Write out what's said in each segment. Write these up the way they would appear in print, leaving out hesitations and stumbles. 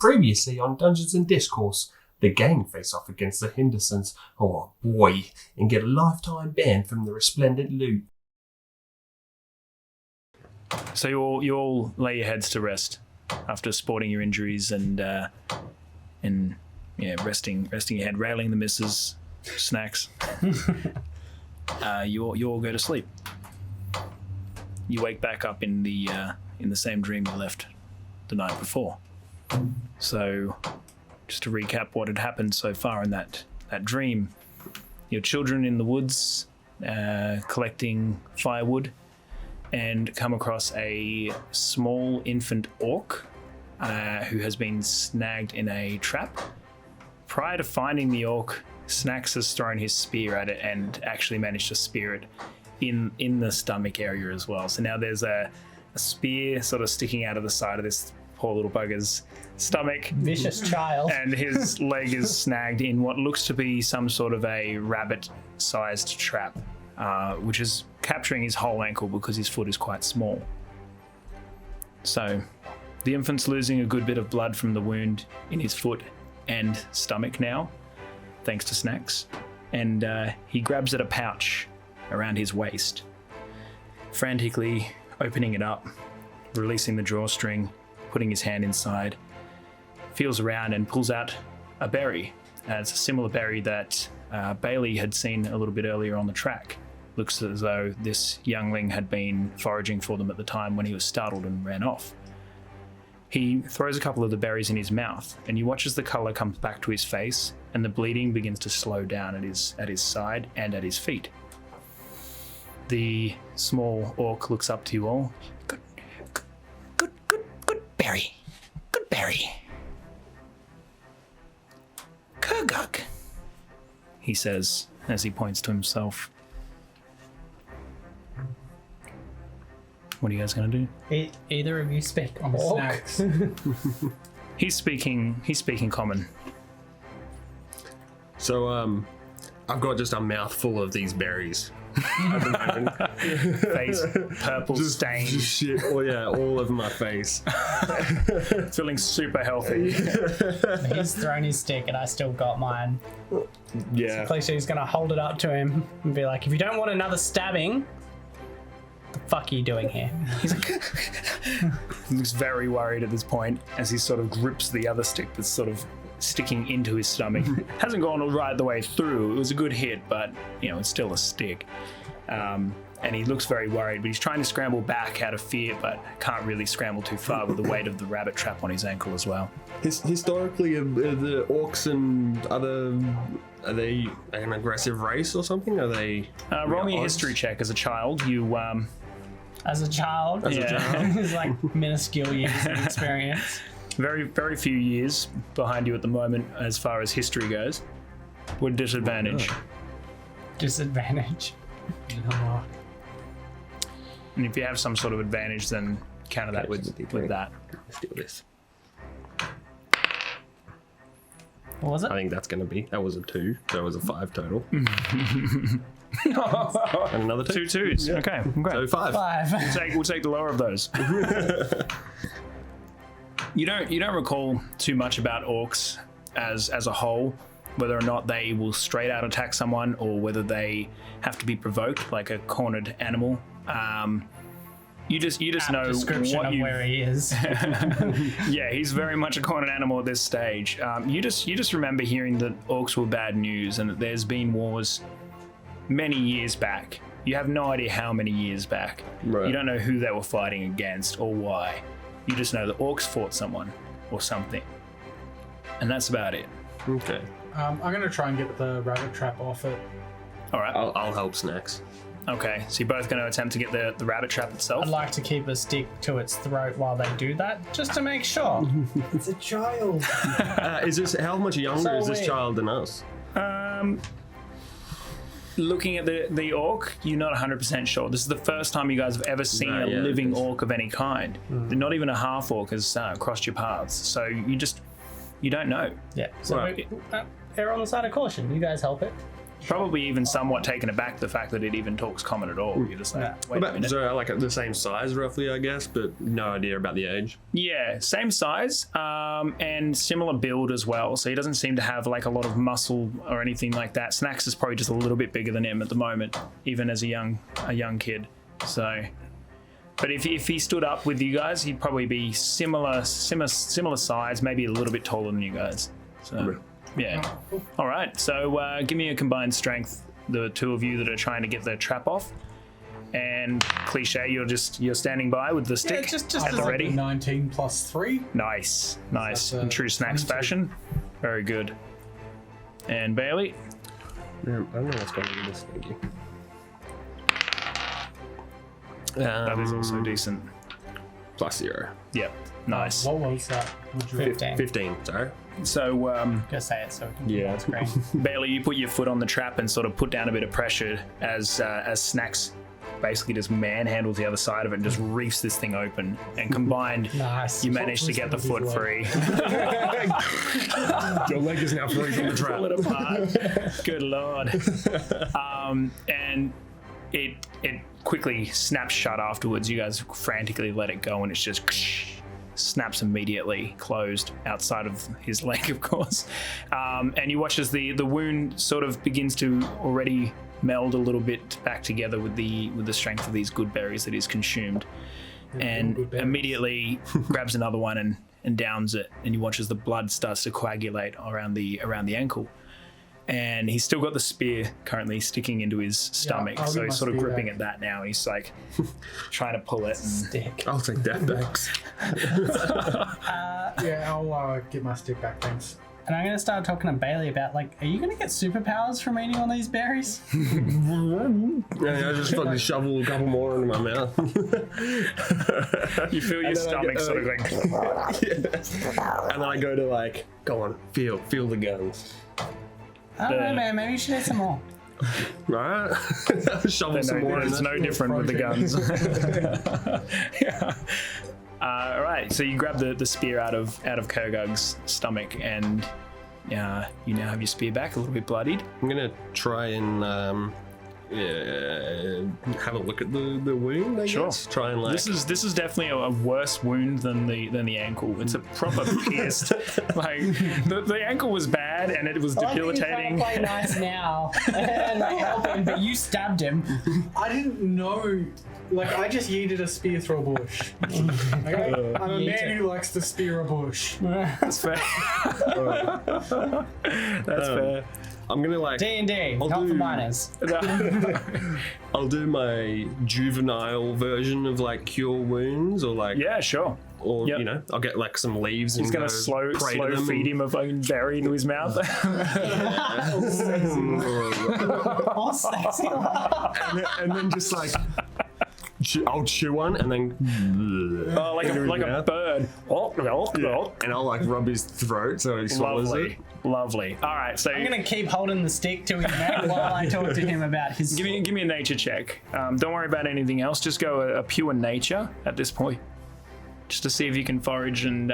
Previously on Dungeons and Discourse, the gang face off against the Hendersons, oh boy, and get a lifetime ban from the Resplendent Lute. So you all lay your heads to rest after sporting your injuries and resting your head, railing the missus, snacks. You all go to sleep. You wake back up in the same dream you left the night before. So, just to recap what had happened so far in that dream, your children in the woods collecting firewood and come across a small infant orc who has been snagged in a trap. Prior to finding the orc, Snacks has thrown his spear at it and actually managed to spear it in the stomach area as well. So now there's a spear sort of sticking out of the side of this poor little bugger's stomach. Vicious child. And his leg is snagged in what looks to be some sort of a rabbit-sized trap, which is capturing his whole ankle because his foot is quite small. So the infant's losing a good bit of blood from the wound in his foot and stomach now, thanks to Snacks. And he grabs at a pouch around his waist, frantically opening it up, releasing the drawstring, putting his hand inside, feels around and pulls out a berry. It's a similar berry that Bailey had seen a little bit earlier on the track. Looks as though this youngling had been foraging for them at the time when he was startled and ran off. He throws a couple of the berries in his mouth, and you watch as the colour comes back to his face and the bleeding begins to slow down at his side and at his feet. The small orc looks up to you all. Good berry. Good berry. Kurguk, he says as he points to himself. What are you guys going to do? Either of you speak on Snacks. He's speaking common. So, I've got just a mouthful of these berries at the moment. Face purple stained. Just shit. Oh yeah, all over my face. Feeling super healthy. He's thrown his stick and I still got mine. Yeah. So Cliché's gonna hold it up to him and be like, if you don't want another stabbing, what the fuck are you doing here? He's like, he looks very worried at this point as he sort of grips the other stick that's sort of sticking into his stomach. Hasn't gone right the way through. It was a good hit, but it's still a stick. And he looks very worried, but he's trying to scramble back out of fear, but can't really scramble too far with the weight of the rabbit trap on his ankle as well. Historically, the orcs and are they an aggressive race or something? Are they? Roll me a history check as a child. You As a child? It's like minuscule years of experience. Very, very few years behind you at the moment as far as history goes. With disadvantage. Oh. Disadvantage. And if you have some sort of advantage, then counter that with that. Let's do this. What was it? I think that was a 2, so it was a 5 total. And another 2. 2 2s. Yeah. Okay, great. So 5. We'll take the lower of those. You don't recall too much about orcs as a whole, whether or not they will straight out attack someone or whether they have to be provoked like a cornered animal. You just know description what of where he is. Yeah, he's very much a cornered animal at this stage. You just remember hearing that orcs were bad news and that there's been wars many years back. You have no idea how many years back. Right. You don't know who they were fighting against or why. You just know the orcs fought someone or something. And that's about it. Okay. I'm going to try and get the rabbit trap off it. All right. I'll help Snacks. Okay, so you're both going to attempt to get the rabbit trap itself? I'd like to keep a stick to its throat while they do that, just to make sure. It's a child. How much younger is this child than us? Looking at the orc, you're not 100% sure. This is the first time you guys have ever seen a living orc of any kind. Not even a half orc has crossed your paths, so you don't know. Yeah, so err on the side of caution. You guys help it. probably even somewhat taken aback the fact that it even talks common at all. You're just like, wait a minute. So like the same size roughly, I guess, but no idea about the age. Yeah, same size and similar build as well. So he doesn't seem to have like a lot of muscle or anything like that. Snacks is probably just a little bit bigger than him at the moment, even as a young kid. So, but if he stood up with you guys, he'd probably be similar size, maybe a little bit taller than you guys. So, yeah. All right. So give me a combined strength, the two of you that are trying to get the trap off. And Cliche, you're standing by with the stick just at the ready. 19 plus 3. Nice. In true Snacks 22. fashion. Very good. And Bailey? Yeah, I don't know what's going on with this thingy. That is also decent. +0. Yep. Nice. What was that? 15. 15, sorry. So, Go say it so we can Yeah. see on screen. Bailey, you put your foot on the trap and sort of put down a bit of pressure as Snacks basically just manhandles the other side of it and just reefs this thing open. And combined, Nice. you manage to get the foot free. Your leg is now free from the trap. Pull it apart. Good lord. And it quickly snaps shut afterwards. You guys frantically let it go and it's just snaps immediately closed outside of his leg, of course. And you watch as the wound sort of begins to already meld a little bit back together with the strength of these good berries that he's consumed. And immediately grabs another one and downs it. And you watch as the blood starts to coagulate around the ankle. And he's still got the spear currently sticking into his stomach, I'll so get he's my sort of spear gripping back. at that now. And he's like trying to pull it. And Stick. I'll take that back. Yeah, I'll get my stick back, thanks. And I'm going to start talking to Bailey about, like, are you going to get superpowers from eating all these berries? Yeah, I just fucking shovel a couple more into my mouth. you feel your stomach sort of like. And then I go to like, go on, feel the guns. I don't know, man. Maybe you should eat some more. Right? Shovel some more. It's no different with the guns. Yeah. All right, so you grab the spear out of Kurgug's stomach, and you now have your spear back, a little bit bloodied. I'm gonna try and have a look at the wound. I Sure. guess. Try and like. This is definitely a worse wound than the ankle. It's a proper pierced. Like the ankle was bad and it was debilitating. I like that he's trying to play nice now and like help him, but you stabbed him. I didn't know. Like, I just yeeted a spear through a bush. Okay? I'm a man who likes to spear a bush. That's fair. That's fair. I'm gonna like. D&D, not for minors. I'll do my juvenile version of like cure wounds, or like. Yeah, sure. Or Yep. I'll get like some leaves He's and gonna go slow pray to them feed him a fucking berry into his mouth. Oh, sexy. and then just like I'll chew one and then Oh, like a bird. and I'll like rub his throat so he swallows it. Lovely. All right, so I'm gonna keep holding the stick to his neck while I talk to him about his. give me a nature check. Don't worry about anything else. Just go a pure nature at this point, just to see if you can forage and.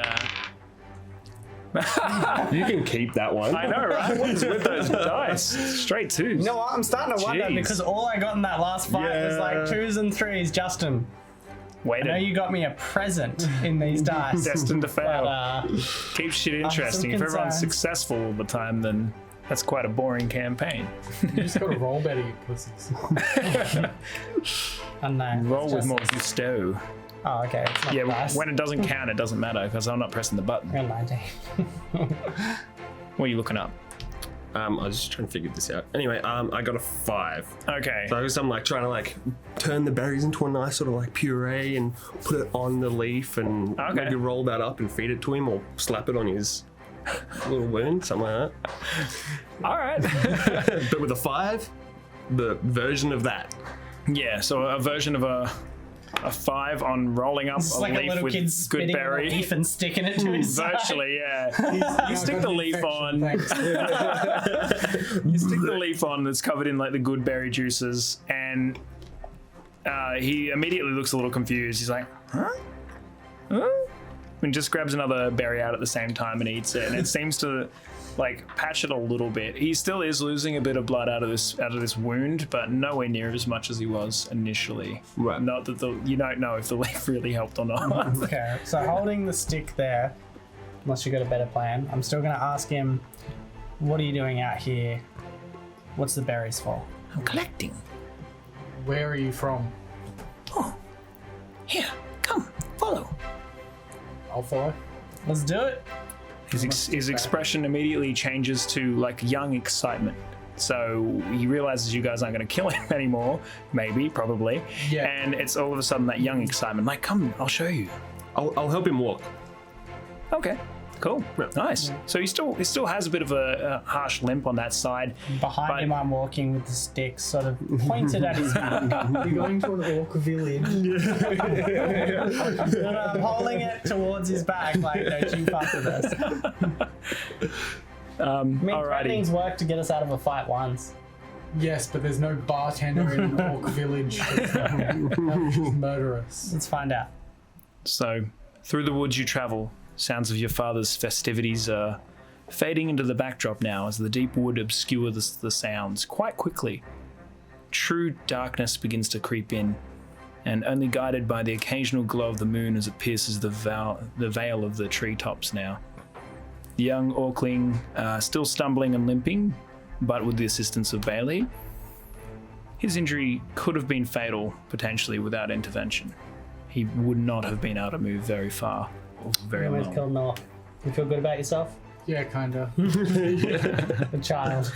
You can keep that one. I know, right? What is with those dice? Straight twos. You know what? I'm starting to wonder Jeez. because all I got in that last fight was like Yeah. 2s and 3s. Justin, I know Waited. you got me a present in these dice. Destined to fail. But, Keeps shit interesting. If everyone's concerns. successful all the time, then that's quite a boring campaign. You just gotta roll better, you pussies. I know. Roll it's with just- more gusto. Oh, okay. It's not Yeah, dice. when it doesn't count, it doesn't matter because I'm not pressing the button. I got 19. What are you looking up? I was just trying to figure this out. Anyway, I got a 5. Okay. So I'm like trying to like turn the berries into a nice sort of like puree and put it on the leaf and Okay. maybe roll that up and feed it to him or slap it on his little wound, something like All right. that. But with a 5, the version of that. Yeah, so a version of a 5 on rolling up It's a like a leaf little with kid good spitting on a berry. leaf and sticking it to his side. Virtually, yeah. You stick the leaf on. Thanks. You stick the leaf on that's covered in like the good berry juices, and he immediately looks a little confused. He's like, huh? And just grabs another berry out at the same time and eats it. And it seems to like patch it a little bit. He still is losing a bit of blood out of this wound, but nowhere near as much as he was initially. Right. Not that you don't know if the leaf really helped or not. Okay, so holding the stick there, unless you got a better plan, I'm still going to ask him, what are you doing out here? What's the berries for? I'm collecting. Where are you from? Oh, here, come, follow. I'll follow. Let's do it. His expression immediately changes to like young excitement. So he realizes you guys aren't going to kill him anymore, maybe, probably. Yeah. And it's all of a sudden that young excitement. Like, come, I'll show you. I'll help him walk. Okay, cool, nice. So he still has a bit of a harsh limp on that side. Behind him, I'm walking with the stick sort of pointed at his back. You're going to an orc village. No, I'm holding it towards his back, like, don't you fuck with us. I mean, threatening's worked to get us out of a fight once. Yes, but there's no bartender in an orc village. That would just murder us. Let's find out. So through the woods you travel. Sounds of your father's festivities are fading into the backdrop now as the deep wood obscure the sounds quite quickly. True darkness begins to creep in, and only guided by the occasional glow of the moon as it pierces the veil of the treetops now. The young Orkling, still stumbling and limping, but with the assistance of Bailey. His injury could have been fatal, potentially, without intervention. He would not have been able to move very far. Very Always long. killed Noah. You feel good about yourself? Yeah, kinda. A child.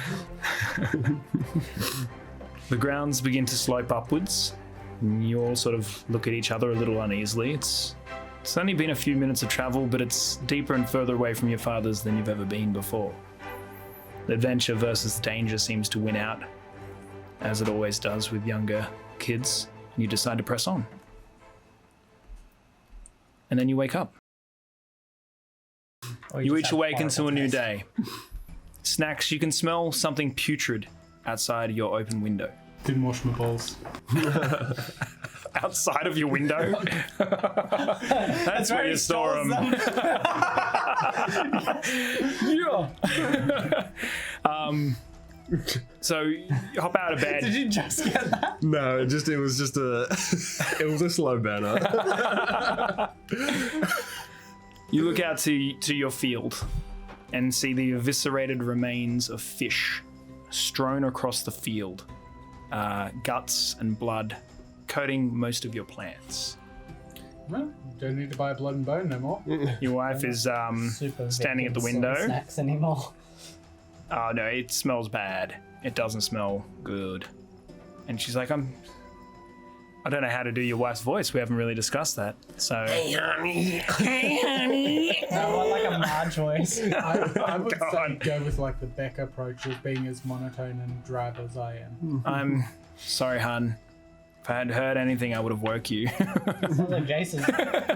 The grounds begin to slope upwards. You all sort of look at each other a little uneasily. It's only been a few minutes of travel, but it's deeper and further away from your father's than you've ever been before. The adventure versus the danger seems to win out, as it always does with younger kids. You decide to press on. And then you wake up. You each awaken to a new day. Snacks, you can smell something putrid outside your open window. Didn't wash my balls. Outside of your window? That's where you store them. Yeah. So you hop out of bed. Did you just get that? No, it was just it was a slow burner. You look out to your field and see the eviscerated remains of fish strewn across the field. Guts and blood coating most of your plants. Well, don't need to buy blood and bone no more. Your wife is standing at the window. Snacks anymore. Oh no, it smells bad. It doesn't smell good. And she's like, I don't know how to do your wife's voice. We haven't really discussed that. So Hey honey. I want like a Marge voice. I would say go with like the Beck approach of being as monotone and drab as I am. I'm sorry, hun. If I had heard anything, I would have woke you. Sounds like Jason.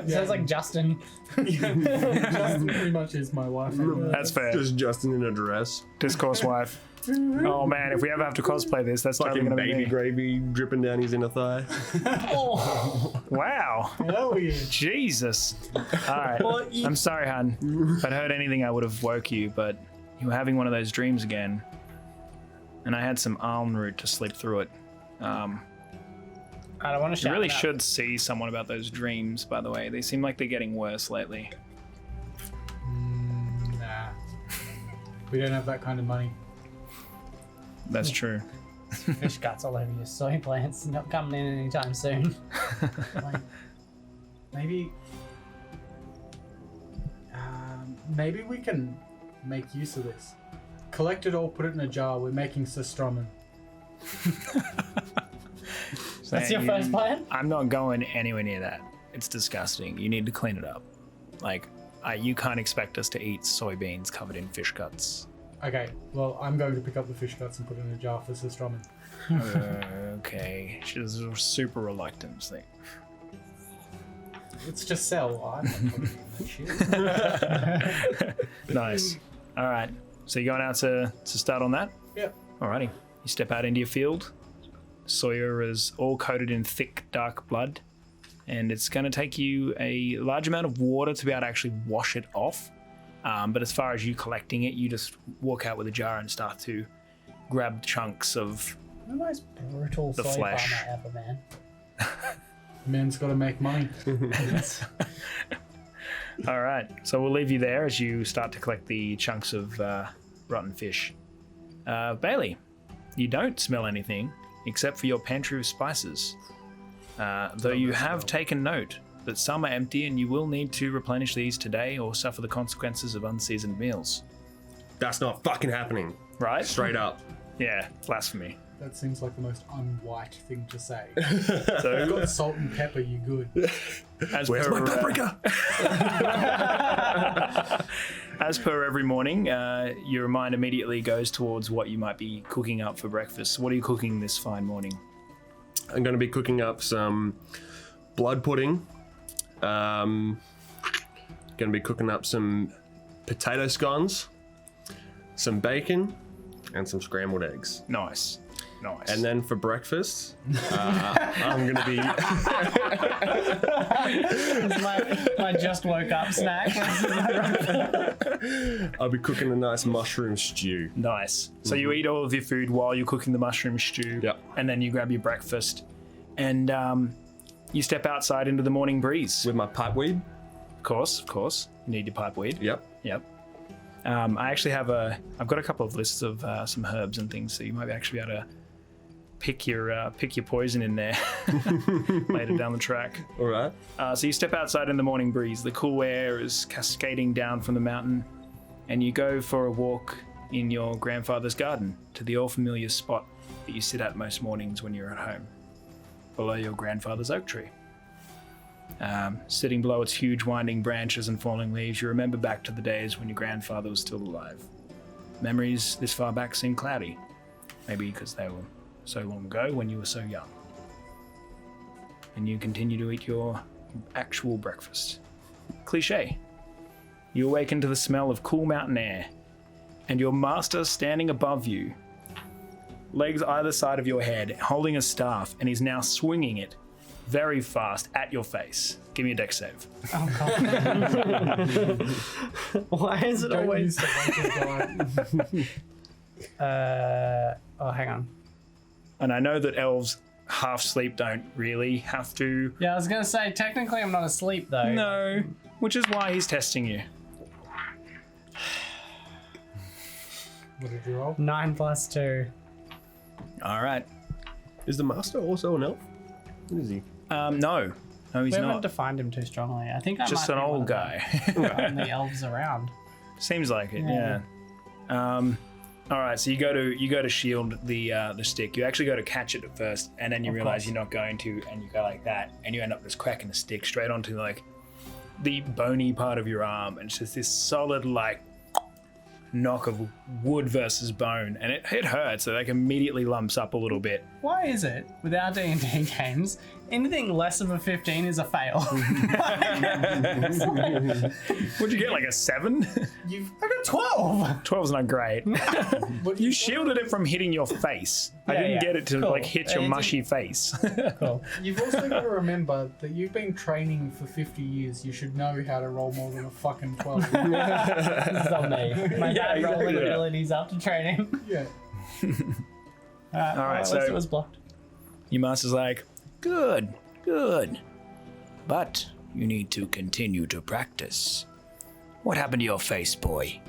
Sounds like Justin. Justin pretty much is my wife. That's fair. Just Justin in a dress. Discourse wife. Oh man, if we ever have to cosplay this, that's totally Fucking gonna be baby me. gravy dripping down his inner thigh. Wow. Hell yeah. Jesus. Alright. Well, I'm sorry, hun. If I'd heard anything, I would have woke you, but you were having one of those dreams again. And I had some almond root to sleep through it. I don't want to You shout really it out. should see someone about those dreams, by the way. They seem like they're getting worse lately. Nah. We don't have that kind of money. That's true. Fish guts all over your soy plants. Not coming in anytime soon. Like, maybe we can make use of this. Collect it all, put it in a jar. We're making Sestromen. That's your first plan? I'm not going anywhere near that. It's disgusting. You need to clean it up. Like, you can't expect us to eat soybeans covered in fish guts. Okay, well, I'm going to pick up the fish guts and put it in a jar for Sestromen. Okay. She's super reluctant. It's like, It's just sell. I'm not putting it in that shit. nice. All right. So you're going out to start on that? Yep. Alrighty. You step out into your field. Sawyer is all coated in thick, dark blood, and it's going to take you a large amount of water to be able to actually wash it off. But as far as you collecting it, you just walk out with a jar and start to grab chunks of The most brutal The soy flesh. farmer ever, man. Man's got to make money. All right, so we'll leave you there as you start to collect the chunks of rotten fish. Bailey, you don't smell anything except for your pantry of spices. Though you have taken note that some are empty and you will need to replenish these today or suffer the consequences of unseasoned meals. That's not fucking happening. Right? Straight up. Yeah, blasphemy. That seems like the most unwhite thing to say. So, You've got salt and pepper, you good. as Where's per, my paprika? As per every morning, your mind immediately goes towards what you might be cooking up for breakfast. What are you cooking this fine morning? I'm going to be cooking up some blood pudding. Going to be cooking up some potato scones, some bacon, and some scrambled eggs. Nice. Nice. And then for breakfast, I'm going to be... It's my just woke up snack. I'll be cooking a nice mushroom stew. Nice. So you eat all of your food while you're cooking the mushroom stew. Yep. And then you grab your breakfast. And you step outside into the morning breeze. With my pipeweed. Of course. You need your pipe weed. Yep. I actually I've got a couple of lists of some herbs and things, so you might actually be able to pick your poison in there later down the track. All right. So you step outside in the morning breeze. The cool air is cascading down from the mountain, and you go for a walk in your grandfather's garden to the all-familiar spot that you sit at most mornings when you're at home, below your grandfather's oak tree. Sitting below its huge winding branches and falling leaves, you remember back to the days when your grandfather was still alive. Memories this far back seem cloudy, maybe because they were so long ago when you were so young. And you continue to eat your actual breakfast. Cliche. You awaken to the smell of cool mountain air, and your master standing above you, legs either side of your head, holding a staff, and he's now swinging it very fast at your face. Give me a dex save. Oh god. Why is it Don't always? use the diet. Hang on. And I know that elves half sleep don't really have to. Yeah, I was gonna say technically I'm not asleep though. No, which is why he's testing you. What did you roll? 9 + 2. All right. Is the master also an elf? What is he? No, he's We haven't not. defined him too strongly. I think I Just might an be one old of the guy. only elves around. Seems like it, Yeah. yeah. All right, so you go to shield the stick. You actually go to catch it at first, and then you Of realize course. you're not going to, and you go like that, and you end up just cracking the stick straight onto like the bony part of your arm, and it's just this solid like knock of wood versus bone, and it hurts. So like immediately lumps up a little bit. Why is it with our D&D games, anything less of a 15 is a fail? What'd you get, like a 7? You've I got 12. 12's not great. but You shielded it from hitting your face. I Yeah, didn't yeah. get it to Cool. like hit your It mushy face. Cool. You've also got to remember that you've been training for 50 years. You should know how to roll more than a fucking 12. This is on me. My dad rolling exactly. abilities after training. Yeah. All right, at so- least it was blocked. Your master's like, good. But you need to continue to practice. What happened to your face, boy?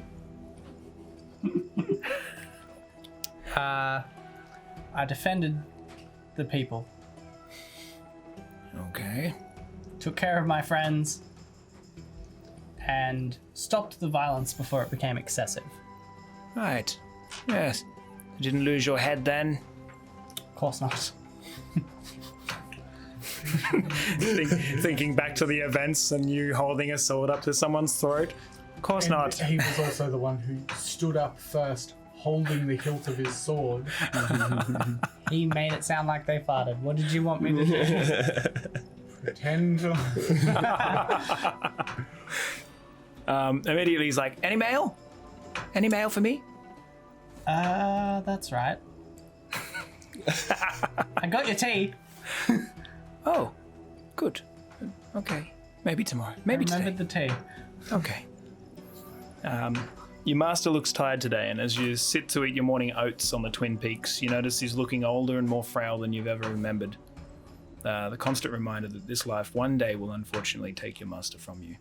I defended the people, Okay. took care of my friends, and stopped the violence before it became excessive. Right. Yes. You didn't lose your head then? Of course not. Thinking back to the events and you holding a sword up to someone's throat? Of course And not. he was also the one who stood up first, holding the hilt of his sword. He made it sound like they farted. What did you want me to do? Pretend. Immediately he's like, any mail? Any mail for me? That's right. I got your tea. Oh, good. Okay. Maybe tomorrow. Maybe Remembered today. the tea. Okay. Your master looks tired today, and as you sit to eat your morning oats on the Twin Peaks, you notice he's looking older and more frail than you've ever remembered. The constant reminder that this life one day will unfortunately take your master from you.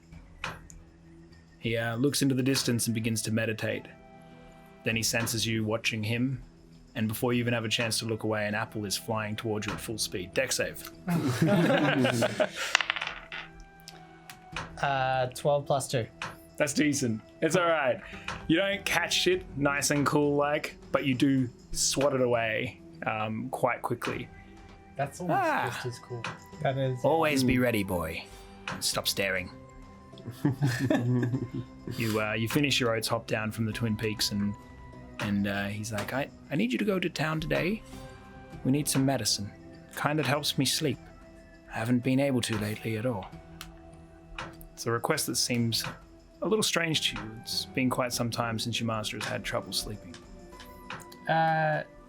He looks into the distance and begins to meditate. Then he senses you watching him, and before you even have a chance to look away, an apple is flying towards you at full speed. Deck save. 12 plus 2. That's decent. It's all right. You don't catch it nice and cool like, but you do swat it away quite quickly. That's almost just as cool. That is. Always be ready, boy. Stop staring. You finish your oats, hop down from the Twin Peaks, and he's like, I need you to go to town today. We need some medicine. Kind that helps me sleep. I haven't been able to lately at all. It's a request that seems a little strange to you. It's been quite some time since your master has had trouble sleeping.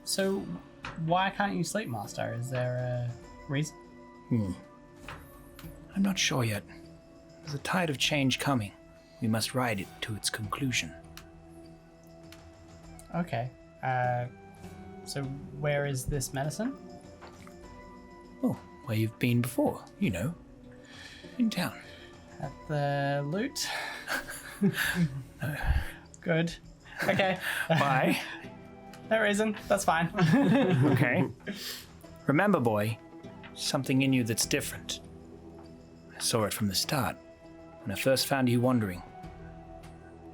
So why can't you sleep, Master? Is there a reason? I'm not sure yet. There's a tide of change coming. We must ride it to its conclusion. Okay. So where is this medicine? Oh, where you've been before, you know. In town. At the loot? Good. Okay. Why? No reason. That's fine. Okay. Remember, boy, something in you that's different. I saw it from the start, when I first found you wandering.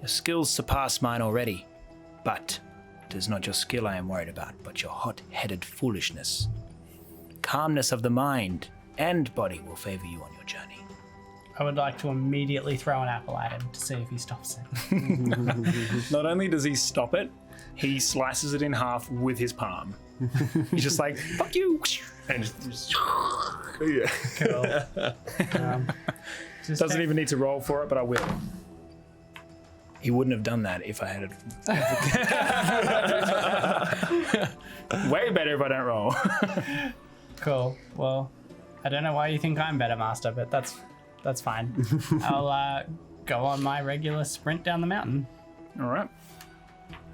Your skills surpass mine already, but it is not your skill I am worried about, but your hot-headed foolishness. Calmness of the mind and body will favor you on your journey. I would like to immediately throw an apple at him to see if he stops it. Not only does he stop it, he slices it in half with his palm. He's just like, fuck you! And just Yeah. Cool. Just doesn't even need to roll for it, but I will. He wouldn't have done that if I had it. Way better if I don't roll. Cool. Well, I don't know why you think I'm better, Master, but that's fine. I'll go on my regular sprint down the mountain. All right.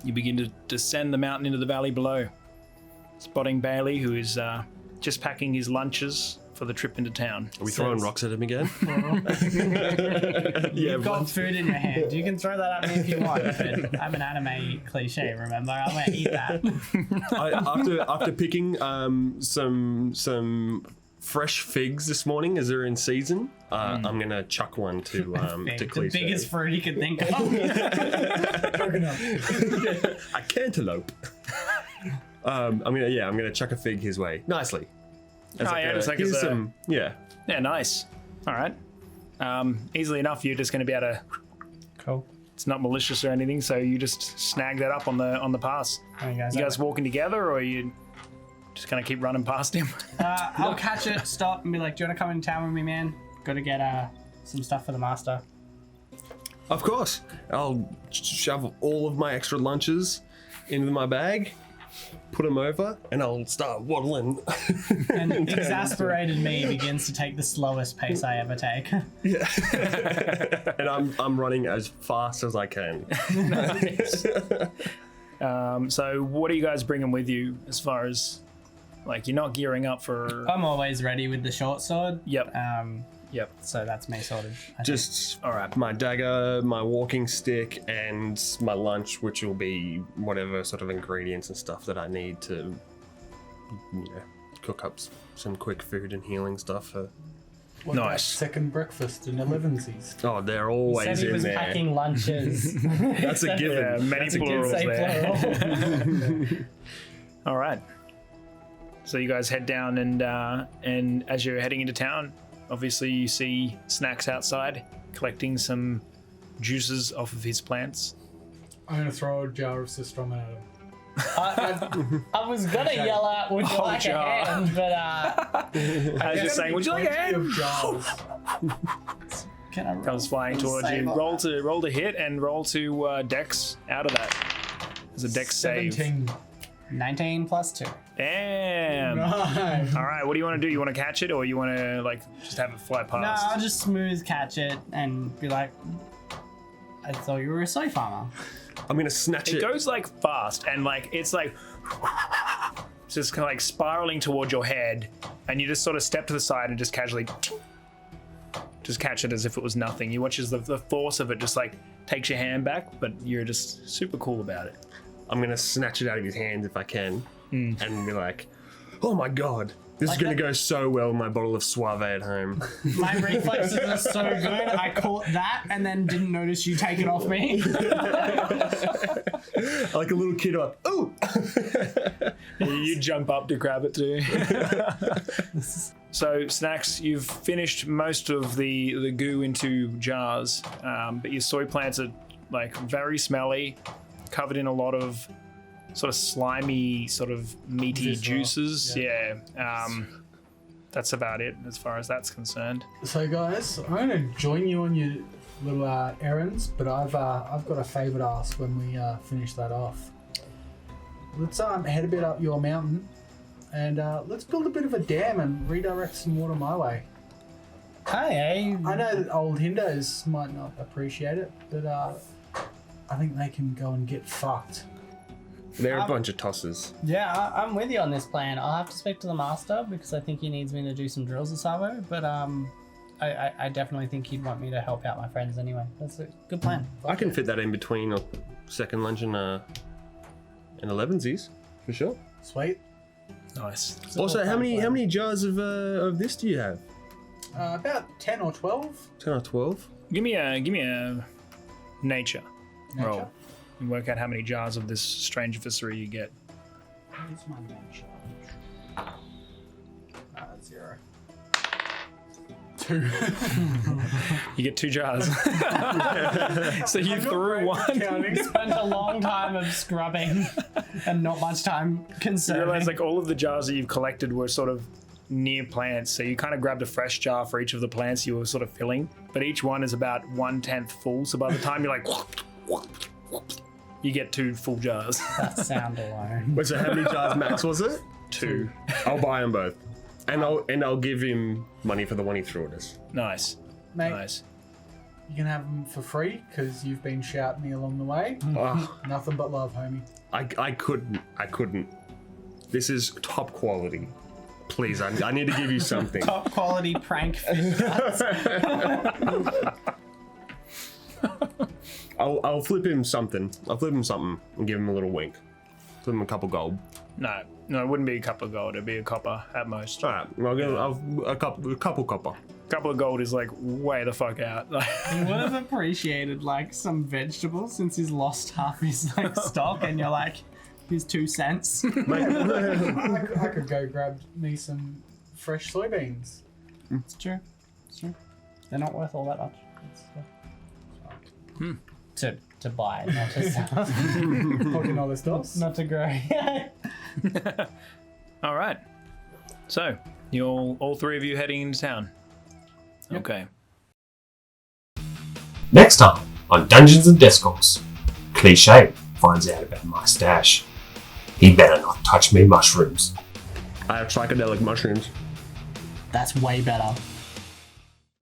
You begin to descend the mountain into the valley below, spotting Bailey, who is just packing his lunches for the trip into town. Are we throwing rocks at him again? You've got food in your hand. You can throw that at me if you want, but I'm an anime cliche, remember? I'm going to eat that. After picking some fresh figs this morning as they're in season, I'm gonna chuck one to The Cleese. biggest fruit you could think of. A cantaloupe. I'm gonna chuck a fig his way nicely. Yeah. Yeah, nice. All right. Easily enough, you're just going to be able to. Cool. It's not malicious or anything, so you just snag that up on the pass. Oh, You guys walking together, or are you just going to keep running past him? I'll catch it, stop, and be like, do you want to come in town with me, man? Got to get some stuff for the master. Of course. I'll shove all of my extra lunches into my bag, put them over, and I'll start waddling. And exasperated me begins to take the slowest pace I ever take. Yeah. And I'm running as fast as I can. Nice. So what are you guys bringing with you as far as, like, you're not gearing up for... I'm always ready with the short sword. Yep. Yep. So that's me sorted. Just my dagger, my walking stick, and my lunch, which will be whatever sort of ingredients and stuff that I need to, cook up some quick food and healing stuff for. What, Nice. that second breakfast in 11sies. Oh, they're He always said he in was there. packing lunches. That's a given. Yeah, many That's a good plurals say there. plural. All right. So you guys head down, and as you're heading into town, obviously you see Snacks outside collecting some juices off of his plants. I'm going to throw a jar of Sistromen at him. I was gonna yell out, would you Oh, like jar. a hand, but I was just saying, would you like a Plenty hand? of jars. can I roll Comes flying for towards save you. on that? Roll to hit and roll to Dex out of that. There's a Dex save. 17. 19 plus 2. Damn. Nice. All right, what do you want to do? You want to catch it, or you want to just have it fly No, past? I'll just smooth catch it and be like, I thought you were a soy farmer. I'm gonna snatch It it. goes like fast and like it's like just kind of like spiraling towards your head, and you just sort of step to the side and just casually just catch it as if it was nothing. You watch as the force of it just like takes your hand back, but you're just super cool about it. I'm gonna snatch it out of his hands if I can, and be like, "Oh my god, this is gonna go so well with my bottle of Suave at home." My reflexes are so good. I caught that and then didn't notice you take it off me. Like a little kid, like, "Oh!" You jump up to grab it too. So, Snacks, you've finished most of the goo into jars, but your soy plants are like very smelly, covered in a lot of sort of slimy, sort of meaty juices. Yeah. That's about it as far as that's concerned. So guys, I'm gonna join you on your little errands, but I've got a favour to ask when we finish that off. Let's head a bit up your mountain, and let's build a bit of a dam and redirect some water my way. Hey, I know that old Hindos might not appreciate it, but I think they can go and get fucked. They're a bunch of tossers. yeah, I'm with you on this plan. I'll have to speak to the master because I think he needs me to do some drills at Savo, but I definitely think he'd want me to help out my friends anyway. That's a good plan. I can fit that in between a second lunch and 11sies, for sure. Sweet. Nice. Also, how many jars of this do you have? About 10 or 12. 10 or 12? Give me a nature roll. Nature? And work out how many jars of this strange viscera you get. Where's my nature? 0. 2. You get 2 jars. So you threw one. Spent a long time of scrubbing and not much time You conserving. realize like all of the jars that you've collected were sort of near plants, so you kind of grabbed a fresh jar for each of the plants you were sort of filling, but each one is about 1/10 full, so by the time you're like you get 2 full jars. That sound alone. Wait, so how many jars max was it? 2. I'll buy them both. And I'll give him money for the one he threw at us. Nice. Mate, Nice. you can have them for free because you've been shouting me along the way. Oh, Nothing but love, homie. I couldn't. This is top quality. Please, I need to give you something. Top quality prank fish guts. I'll flip him something. I'll flip him something and give him a little wink. Flip him a couple gold. No, it wouldn't be a couple of gold. It'd be a copper at most. All right, I'll give him a couple copper. A couple of gold is like way the fuck out. He would have appreciated like some vegetables since he's lost half his like stock, and you're like, here's 2 cents. I could go grab me some fresh soybeans. It's true. It's true. They're not worth all that much. To buy, not to sell. Fucking other stuff. Not to grow. All right. So, all 3 of you heading into town. Okay. Next time on Dungeons and Discourse, Cliche finds out about my stash. He better not touch me mushrooms. I have psychedelic mushrooms. That's way better.